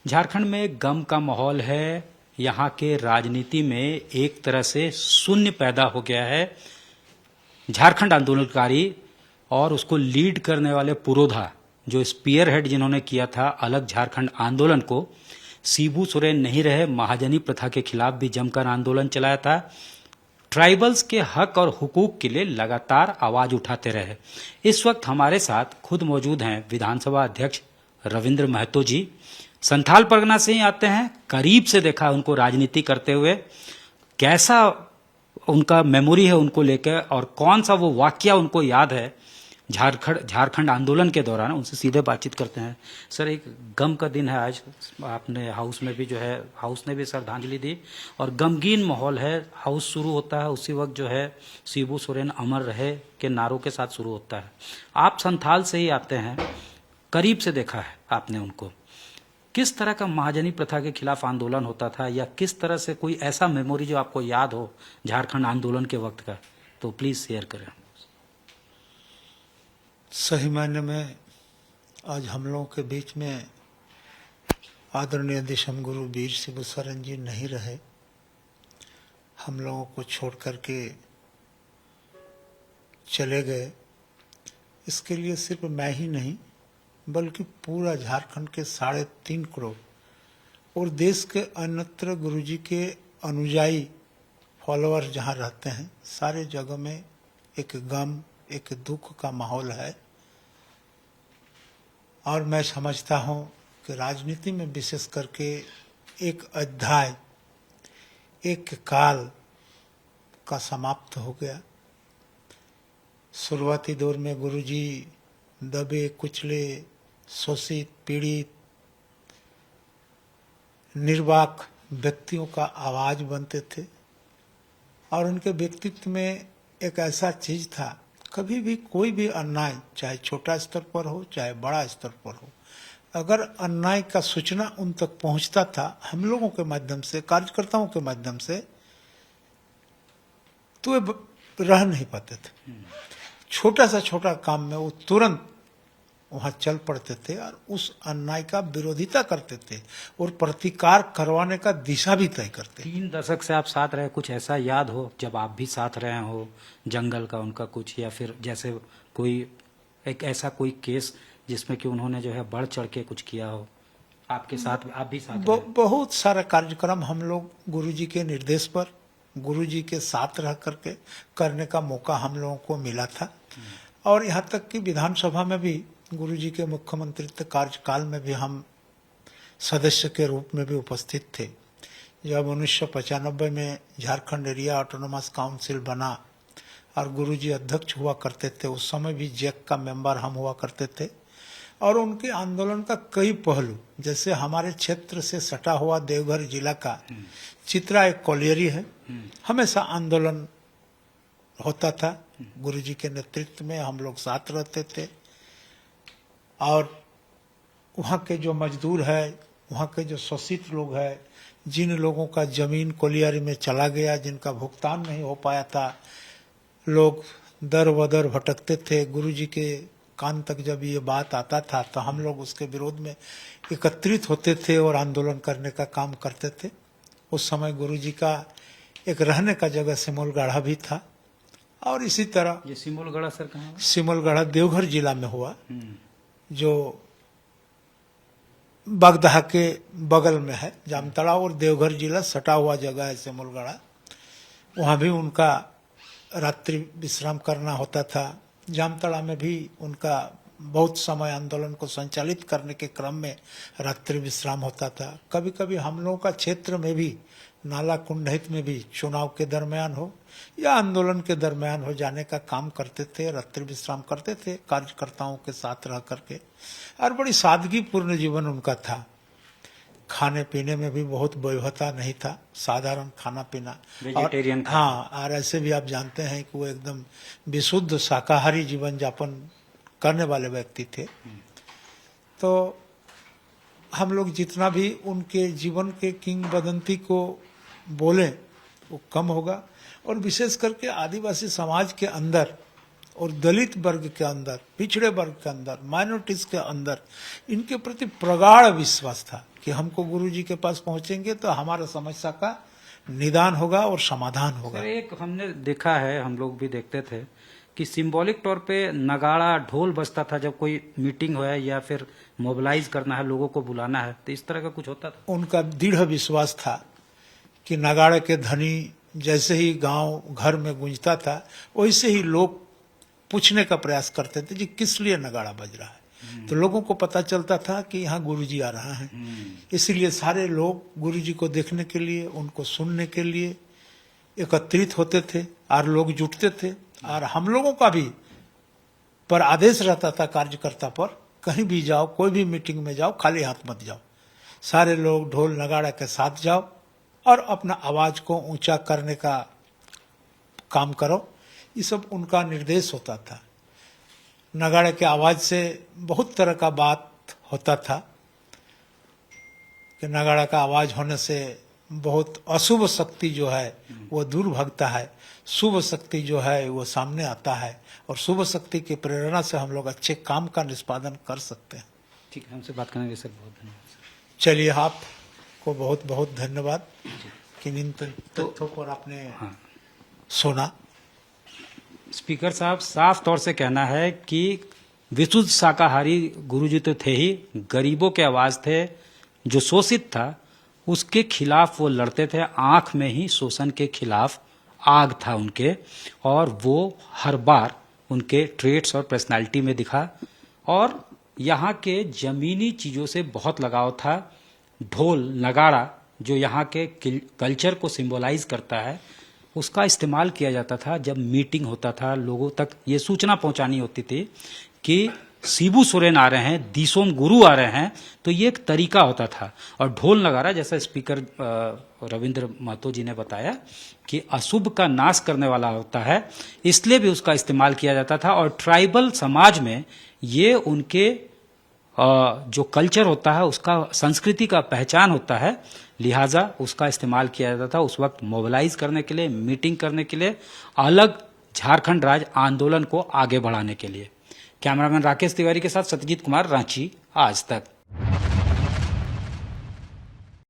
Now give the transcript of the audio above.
झारखंड में गम का माहौल है। यहाँ के राजनीति में एक तरह से शून्य पैदा हो गया है। झारखंड आंदोलनकारी और उसको लीड करने वाले पुरोधा, जो स्पीयर हेड जिन्होंने किया था अलग झारखंड आंदोलन को, शिबू सोरेन नहीं रहे। महाजनी प्रथा के खिलाफ भी जमकर आंदोलन चलाया था। ट्राइबल्स के हक और हुकूक के लिए लगातार आवाज उठाते रहे। इस वक्त हमारे साथ खुद मौजूद हैं विधानसभा अध्यक्ष रविंद्र महतो जी। संथाल परगना से ही आते हैं, करीब से देखा उनको राजनीति करते हुए। कैसा उनका मेमोरी है उनको लेकर और कौन सा वो वाकया उनको याद है झारखंड आंदोलन के दौरान, उनसे सीधे बातचीत करते हैं। सर, एक गम का दिन है आज। आपने हाउस में भी जो है, हाउस ने भी श्रद्धांजलि दी और गमगीन माहौल है। हाउस शुरू होता है उसी वक्त जो है शिबू सोरेन अमर रहे के नारों के साथ शुरू होता है। आप संथाल से ही आते हैं, करीब से देखा है आपने उनको। किस तरह का महाजनी प्रथा के खिलाफ आंदोलन होता था, या किस तरह से कोई ऐसा मेमोरी जो आपको याद हो झारखंड आंदोलन के वक्त का, तो प्लीज शेयर करें। सही मायने में आज हम लोगों के बीच में आदरणीय दिशम गुरु वीर शिबू सोरेन जी नहीं रहे। हम लोगों को छोड़ करके चले गए। इसके लिए सिर्फ मैं ही नहीं बल्कि पूरा झारखंड के 3.5 करोड़ और देश के अन्यत्र गुरुजी के अनुयायी फॉलोअर्स जहाँ रहते हैं, सारे जगह में एक गम, एक दुख का माहौल है। और मैं समझता हूँ कि राजनीति में विशेष करके एक अध्याय, एक काल का समाप्त हो गया। शुरुआती दौर में गुरुजी दबे कुचले, शोषित, पीड़ित, निर्वाक व्यक्तियों का आवाज बनते थे और उनके व्यक्तित्व में एक ऐसा चीज था, कभी भी कोई भी अन्याय, चाहे छोटा स्तर पर हो चाहे बड़ा स्तर पर हो, अगर अन्याय का सूचना उन तक पहुंचता था हम लोगों के माध्यम से, कार्यकर्ताओं के माध्यम से, तो वे रह नहीं पाते थे। छोटा सा छोटा काम में वो तुरंत वहां चल पड़ते थे और उस अन्याय का विरोधिता करते थे और प्रतिकार करवाने का दिशा भी तय करते। 3 दशक से आप साथ रहे, कुछ ऐसा याद हो जब आप भी साथ रहे हो, जंगल का उनका कुछ, या फिर जैसे कोई एक ऐसा कोई केस जिसमें कि उन्होंने जो है बढ़ चढ़ के कुछ किया हो आपके साथ, आप भी साथ रहे? बहुत सारा कार्यक्रम हम लोग गुरुजी के निर्देश पर, गुरुजी के साथ रह करके करने का मौका हम लोगों को मिला था। और यहाँ तक कि विधानसभा में भी गुरुजी के मुख्यमंत्रित्व कार्यकाल में भी हम सदस्य के रूप में भी उपस्थित थे। जब 1995 में झारखंड एरिया ऑटोनोमस काउंसिल बना और गुरुजी अध्यक्ष हुआ करते थे, उस समय भी जैक का मेंबर हम हुआ करते थे। और उनके आंदोलन का कई पहलू, जैसे हमारे क्षेत्र से सटा हुआ देवघर जिला का चित्रा एक कॉलियरी है, हमेशा आंदोलन होता था। गुरुजी के नेतृत्व में हम लोग साथ रहते थे और वहाँ के जो मजदूर है, वहाँ के जो शोषित लोग हैं, जिन लोगों का जमीन कोलियारी में चला गया, जिनका भुगतान नहीं हो पाया था, लोग दर बदर भटकते थे। गुरुजी के कान तक जब ये बात आता था तो हम लोग उसके विरोध में एकत्रित होते थे और आंदोलन करने का काम करते थे। उस समय गुरुजी का एक रहने का जगह सिमोलगढ़ा भी था। और इसी तरह ये सिमोलगढ़ा सर कहाँ? सिमोलगढ़ा देवघर जिला में हुआ, जो बगदाह के बगल में है। जामताड़ा और देवघर जिला सटा हुआ जगह है सिमोलगढ़ा। वहाँ भी उनका रात्रि विश्राम करना होता था। जामताड़ा में भी उनका बहुत समय आंदोलन को संचालित करने के क्रम में रात्रि विश्राम होता था। कभी कभी हम लोगों का क्षेत्र में भी, नाला कुंडहित में भी, चुनाव के दरमियान हो या आंदोलन के दरमियान हो जाने का काम करते थे, रात्रि विश्राम करते थे कार्यकर्ताओं के साथ रह करके। और बड़ी सादगीपूर्ण जीवन उनका था। खाने पीने में भी बहुत वैभवता नहीं था, साधारण खाना पीना, वेजिटेरियन। हाँ, और ऐसे भी आप जानते हैं कि वो एकदम विशुद्ध शाकाहारी जीवन यापन करने वाले व्यक्ति थे। तो हम लोग जितना भी उनके जीवन के किंवदंती को बोले वो कम होगा। और विशेष करके आदिवासी समाज के अंदर और दलित वर्ग के अंदर, पिछड़े वर्ग के अंदर, माइनॉरिटीज के अंदर इनके प्रति प्रगाढ़ विश्वास था कि हमको गुरुजी के पास पहुंचेंगे तो हमारा समस्या का निदान होगा और समाधान होगा। सर, एक हमने देखा है, हम लोग भी देखते थे कि सिंबॉलिक तौर पे नगाड़ा ढोल बजता था जब कोई मीटिंग हो या फिर मोबिलाइज करना है, लोगों को बुलाना है, तो इस तरह का कुछ होता था। उनका दृढ़ विश्वास था कि नगाड़े के ध्वनि जैसे ही गांव घर में गूंजता था वैसे ही लोग पूछने का प्रयास करते थे जी किस लिए नगाड़ा बज रहा है। तो लोगों को पता चलता था कि यहाँ गुरुजी आ रहा है, इसलिए सारे लोग गुरुजी को देखने के लिए, उनको सुनने के लिए एकत्रित होते थे और लोग जुटते थे। और हम लोगों का भी पर आदेश रहता था कार्यकर्ता पर, कहीं भी जाओ, कोई भी मीटिंग में जाओ, खाली हाथ मत जाओ, सारे लोग ढोल नगाड़ा के साथ जाओ और अपना आवाज को ऊंचा करने का काम करो। ये सब उनका निर्देश होता था। नगाड़े के आवाज से बहुत तरह का बात होता था कि नगाड़ा का आवाज होने से बहुत अशुभ शक्ति जो है वो दूर भागता है, शुभ शक्ति जो है वो सामने आता है और शुभ शक्ति की प्रेरणा से हम लोग अच्छे काम का निष्पादन कर सकते हैं। ठीक है, हमसे बात करने के लिए सर बहुत धन्यवाद। चलिए, आपको बहुत बहुत धन्यवाद कि इन तथ्यों पर आपने सुना। स्पीकर साहब, साफ तौर से कहना है कि विशुद्ध शाकाहारी गुरुजी तो थे ही, गरीबों के आवाज थे, जो शोषित था उसके खिलाफ वो लड़ते थे। आंख में ही शोषण के खिलाफ आग था उनके, और वो हर बार उनके ट्रेट्स और पर्सनालिटी में दिखा। और यहाँ के जमीनी चीजों से बहुत लगाव था। ढोल नगाड़ा जो यहाँ के कल्चर को सिंबलाइज करता है, उसका इस्तेमाल किया जाता था जब मीटिंग होता था। लोगों तक ये सूचना पहुंचानी होती थी कि शिबू सोरेन आ रहे हैं, दिसोम गुरु आ रहे हैं, तो ये एक तरीका होता था। और ढोल नगाड़ा, जैसा स्पीकर रविंद्र महतो जी ने बताया कि अशुभ का नाश करने वाला होता है, इसलिए भी उसका इस्तेमाल किया जाता था। और ट्राइबल समाज में ये उनके जो कल्चर होता है, उसका संस्कृति का पहचान होता है, लिहाजा उसका इस्तेमाल किया जाता था उस वक्त मोबिलाइज करने के लिए, मीटिंग करने के लिए, अलग झारखंड राज्य आंदोलन को आगे बढ़ाने के लिए। कैमरामैन राकेश तिवारी के साथ सत्यजीत कुमार, रांची, आज तक।